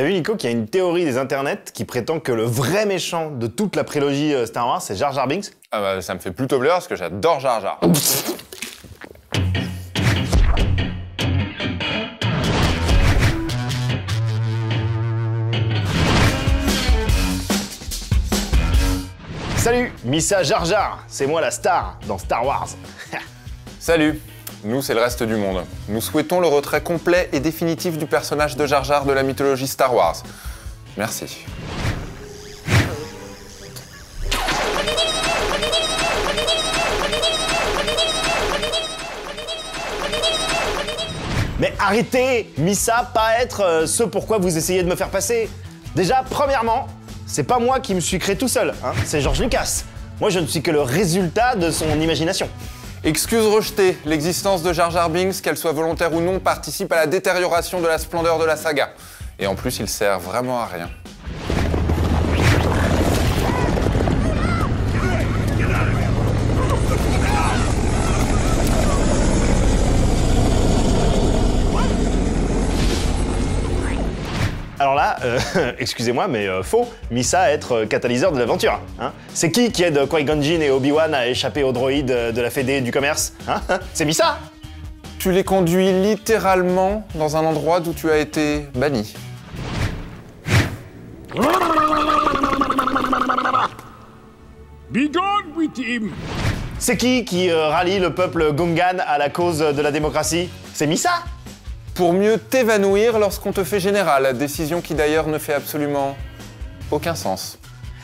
T'as vu, Nico, qu'il y a une théorie des internets qui prétend que le vrai méchant de toute la prélogie Star Wars, c'est Jar Jar Binks? Ah bah ça me fait plutôt plaisir parce que j'adore Jar Jar. Salut, Missa Jar Jar, c'est moi la star dans Star Wars. Salut, nous c'est le reste du monde. Nous souhaitons le retrait complet et définitif du personnage de Jar Jar de la mythologie Star Wars. Merci. Mais arrêtez, Missa, pas être ce pourquoi vous essayez de me faire passer. Déjà, premièrement, c'est pas moi qui me suis créé tout seul, hein, c'est George Lucas. Moi, je ne suis que le résultat de son imagination. Excuse rejetée, l'existence de Jar Jar Binks, qu'elle soit volontaire ou non, participe à la détérioration de la splendeur de la saga. Et en plus, il sert vraiment à rien. Alors là, excusez-moi, mais faux, Missa être catalyseur de l'aventure. Hein. C'est qui aide Qui-Gon Jinn et Obi-Wan à échapper aux droïdes de la Fédé du commerce, hein? C'est Missa. Tu les conduis littéralement dans un endroit d'où tu as été banni. Be gone with him! C'est qui rallie le peuple Gungan à la cause de la démocratie? C'est Missa. Pour mieux t'évanouir lorsqu'on te fait général, décision qui d'ailleurs ne fait absolument aucun sens.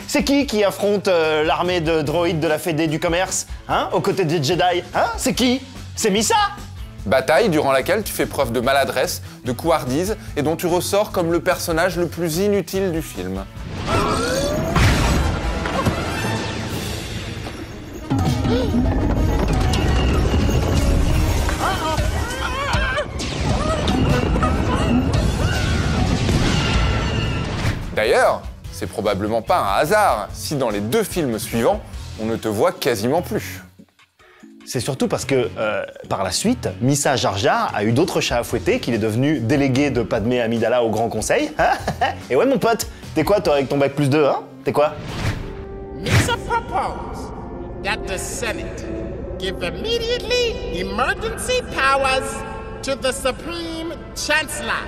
C'est qui affronte l'armée de droïdes de la Fédé du commerce, hein, aux côtés des Jedi, hein? C'est qui? C'est Missa. Bataille durant laquelle tu fais preuve de maladresse, de couardise et dont tu ressors comme le personnage le plus inutile du film. D'ailleurs, c'est probablement pas un hasard si dans les 2 films suivants, on ne te voit quasiment plus. C'est surtout parce que, par la suite, Missa Jar Jar a eu d'autres chats à fouetter, qu'il est devenu délégué de Padmé Amidala au Grand Conseil. Et ouais, mon pote, t'es quoi, toi, avec ton bac plus 2, hein? T'es quoi? Missa propose that the Senate give immediately emergency powers to the Supreme Chancellor.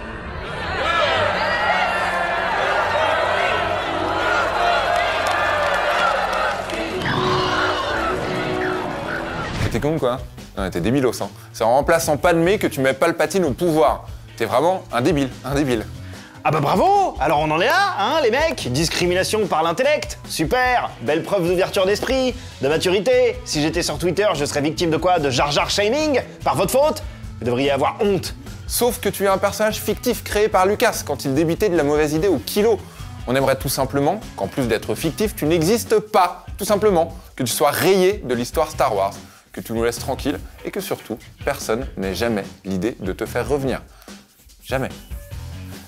T'es con quoi? Non, t'es débilos, hein. C'est en remplaçant Padmé que tu mets Palpatine au pouvoir. T'es vraiment un débile, un débile. Ah bah bravo! Alors on en est là, hein, les mecs? Discrimination par l'intellect. Super! Belle preuve d'ouverture d'esprit, de maturité. Si j'étais sur Twitter, je serais victime de quoi? De Jar Jar shaming? Par votre faute? Vous devriez avoir honte. Sauf que tu es un personnage fictif créé par Lucas quand il débitait de la mauvaise idée au kilo. On aimerait tout simplement qu'en plus d'être fictif, tu n'existes pas. Tout simplement. Que tu sois rayé de l'histoire Star Wars. Que tu nous laisses tranquille et que surtout, personne n'ait jamais l'idée de te faire revenir. Jamais.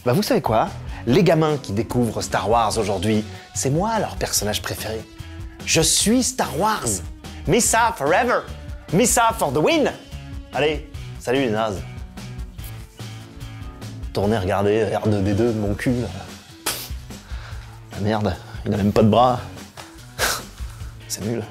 Bah vous savez quoi? Les gamins qui découvrent Star Wars aujourd'hui, c'est moi leur personnage préféré. Je suis Star Wars. Missa forever. Missa for the win. Allez, salut les nazes. Tournez, regardez R2D2 de mon cul. Ah, merde, il a même pas de bras. C'est nul.